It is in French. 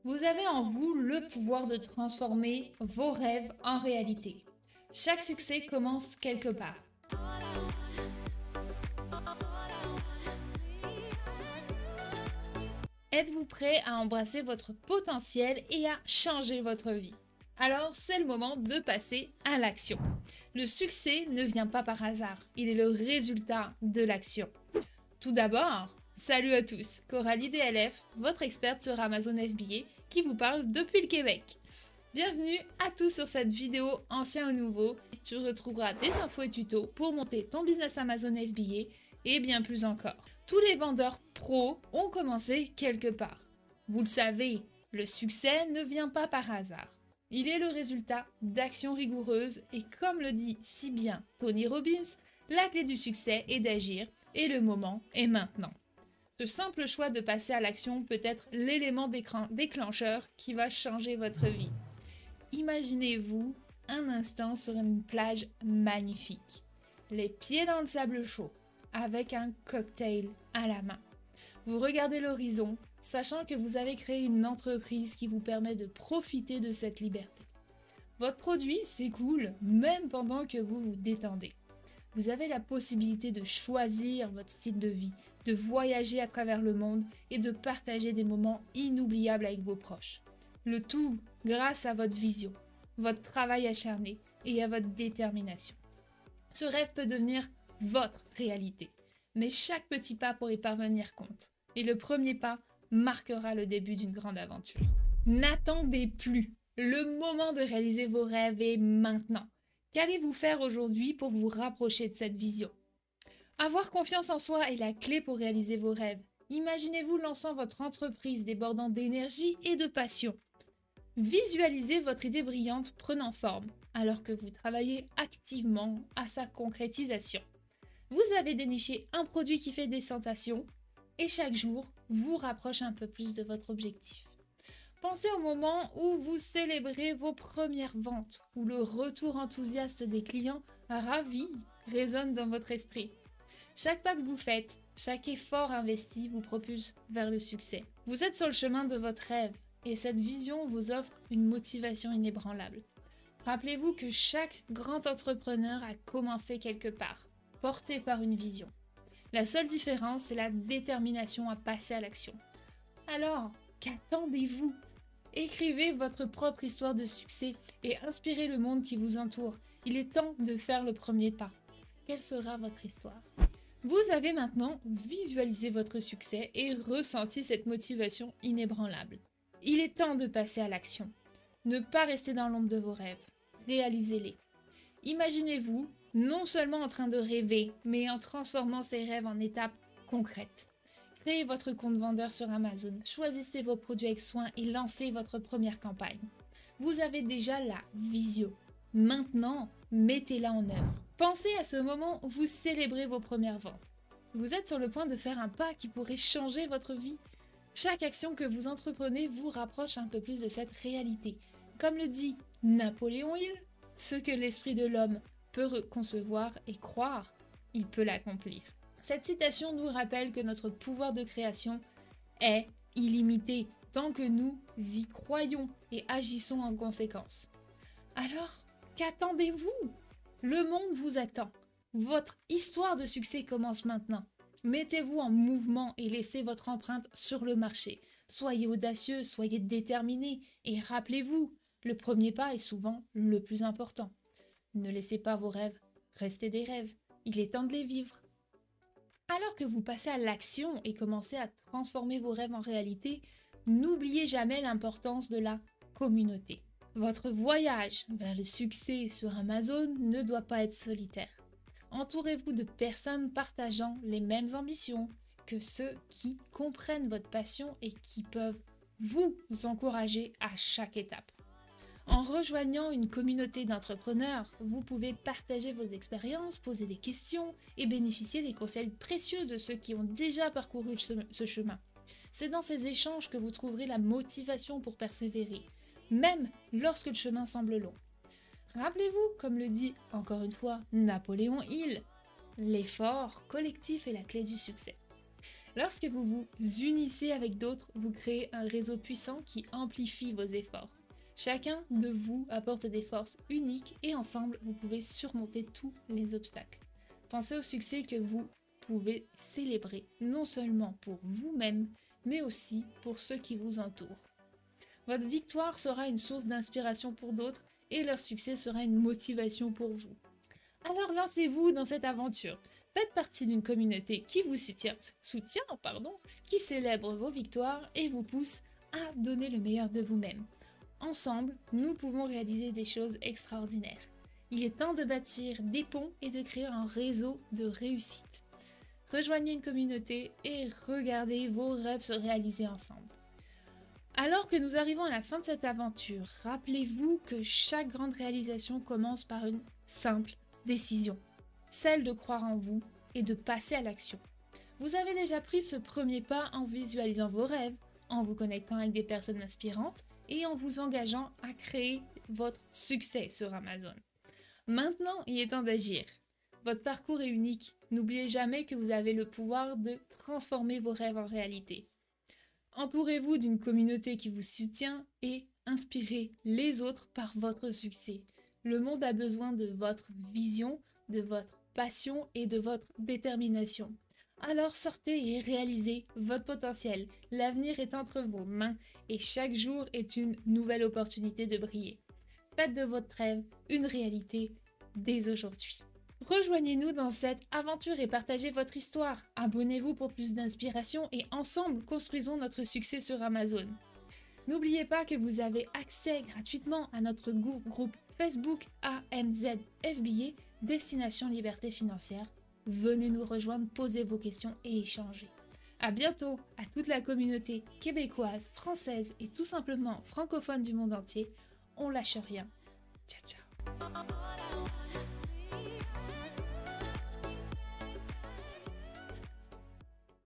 Vous avez en vous le pouvoir de transformer vos rêves en réalité. Chaque succès commence quelque part. Êtes-vous prêt à embrasser votre potentiel et à changer votre vie? Alors, c'est le moment de passer à l'action. Le succès ne vient pas par hasard, il est le résultat de l'action. Tout d'abord, salut à tous, Coralie DLF, votre experte sur Amazon FBA qui vous parle depuis le Québec. Bienvenue à tous sur cette vidéo ancien ou nouveau. Tu retrouveras des infos et tutos pour monter ton business Amazon FBA et bien plus encore. Tous les vendeurs pros ont commencé quelque part. Vous le savez, le succès ne vient pas par hasard. Il est le résultat d'actions rigoureuses et comme le dit si bien Tony Robbins, la clé du succès est d'agir et le moment est maintenant. Ce simple choix de passer à l'action peut être l'élément déclencheur qui va changer votre vie. Imaginez-vous un instant sur une plage magnifique, les pieds dans le sable chaud, avec un cocktail à la main. Vous regardez l'horizon, sachant que vous avez créé une entreprise qui vous permet de profiter de cette liberté. Votre produit s'écoule même pendant que vous vous détendez. Vous avez la possibilité de choisir votre style de vie, de voyager à travers le monde et de partager des moments inoubliables avec vos proches. Le tout grâce à votre vision, votre travail acharné et à votre détermination. Ce rêve peut devenir votre réalité, mais chaque petit pas pour y parvenir compte. Et le premier pas marquera le début d'une grande aventure. N'attendez plus. Le moment de réaliser vos rêves est maintenant. Qu'allez-vous faire aujourd'hui pour vous rapprocher de cette vision? Avoir confiance en soi est la clé pour réaliser vos rêves. Imaginez-vous lançant votre entreprise débordant d'énergie et de passion. Visualisez votre idée brillante prenant forme, alors que vous travaillez activement à sa concrétisation. Vous avez déniché un produit qui fait des sensations, et chaque jour vous rapproche un peu plus de votre objectif. Pensez au moment où vous célébrez vos premières ventes, où le retour enthousiaste des clients ravis résonne dans votre esprit. Chaque pas que vous faites, chaque effort investi vous propulse vers le succès. Vous êtes sur le chemin de votre rêve et cette vision vous offre une motivation inébranlable. Rappelez-vous que chaque grand entrepreneur a commencé quelque part, porté par une vision. La seule différence, c'est la détermination à passer à l'action. Alors, qu'attendez-vous? Écrivez votre propre histoire de succès et inspirez le monde qui vous entoure. Il est temps de faire le premier pas. Quelle sera votre histoire? Vous avez maintenant visualisé votre succès et ressenti cette motivation inébranlable. Il est temps de passer à l'action. Ne pas rester dans l'ombre de vos rêves. Réalisez-les. Imaginez-vous non seulement en train de rêver, mais en transformant ces rêves en étapes concrètes. Créez votre compte vendeur sur Amazon, choisissez vos produits avec soin et lancez votre première campagne. Vous avez déjà la vision. Maintenant, mettez-la en œuvre. Pensez à ce moment où vous célébrez vos premières ventes. Vous êtes sur le point de faire un pas qui pourrait changer votre vie. Chaque action que vous entreprenez vous rapproche un peu plus de cette réalité. Comme le dit Napoléon Hill, ce que l'esprit de l'homme peut concevoir et croire, il peut l'accomplir. Cette citation nous rappelle que notre pouvoir de création est illimité tant que nous y croyons et agissons en conséquence. Alors, qu'attendez-vous? Le monde vous attend. Votre histoire de succès commence maintenant. Mettez-vous en mouvement et laissez votre empreinte sur le marché. Soyez audacieux, soyez déterminés et rappelez-vous, le premier pas est souvent le plus important. Ne laissez pas vos rêves rester des rêves. Il est temps de les vivre. Alors que vous passez à l'action et commencez à transformer vos rêves en réalité, n'oubliez jamais l'importance de la communauté. Votre voyage vers le succès sur Amazon ne doit pas être solitaire. Entourez-vous de personnes partageant les mêmes ambitions que ceux qui comprennent votre passion et qui peuvent vous encourager à chaque étape. En rejoignant une communauté d'entrepreneurs, vous pouvez partager vos expériences, poser des questions et bénéficier des conseils précieux de ceux qui ont déjà parcouru ce chemin. C'est dans ces échanges que vous trouverez la motivation pour persévérer, même lorsque le chemin semble long. Rappelez-vous, comme le dit encore une fois Napoléon Hill, l'effort collectif est la clé du succès. Lorsque vous vous unissez avec d'autres, vous créez un réseau puissant qui amplifie vos efforts. Chacun de vous apporte des forces uniques et ensemble, vous pouvez surmonter tous les obstacles. Pensez au succès que vous pouvez célébrer, non seulement pour vous-même, mais aussi pour ceux qui vous entourent. Votre victoire sera une source d'inspiration pour d'autres et leur succès sera une motivation pour vous. Alors lancez-vous dans cette aventure. Faites partie d'une communauté qui vous soutient, qui célèbre vos victoires et vous pousse à donner le meilleur de vous-même. Ensemble, nous pouvons réaliser des choses extraordinaires. Il est temps de bâtir des ponts et de créer un réseau de réussite. Rejoignez une communauté et regardez vos rêves se réaliser ensemble. Alors que nous arrivons à la fin de cette aventure, rappelez-vous que chaque grande réalisation commence par une simple décision, celle de croire en vous et de passer à l'action. Vous avez déjà pris ce premier pas en visualisant vos rêves, en vous connectant avec des personnes inspirantes et en vous engageant à créer votre succès sur Amazon. Maintenant, il est temps d'agir. Votre parcours est unique. N'oubliez jamais que vous avez le pouvoir de transformer vos rêves en réalité. Entourez-vous d'une communauté qui vous soutient et inspirez les autres par votre succès. Le monde a besoin de votre vision, de votre passion et de votre détermination. Alors sortez et réalisez votre potentiel. L'avenir est entre vos mains et chaque jour est une nouvelle opportunité de briller. Faites de votre rêve une réalité dès aujourd'hui. Rejoignez-nous dans cette aventure et partagez votre histoire. Abonnez-vous pour plus d'inspiration et ensemble construisons notre succès sur Amazon. N'oubliez pas que vous avez accès gratuitement à notre groupe Facebook AMZ FBA Destination Liberté Financière. Venez nous rejoindre, posez vos questions et échangez. À bientôt à toute la communauté québécoise, française et tout simplement francophone du monde entier. On lâche rien. Ciao ciao.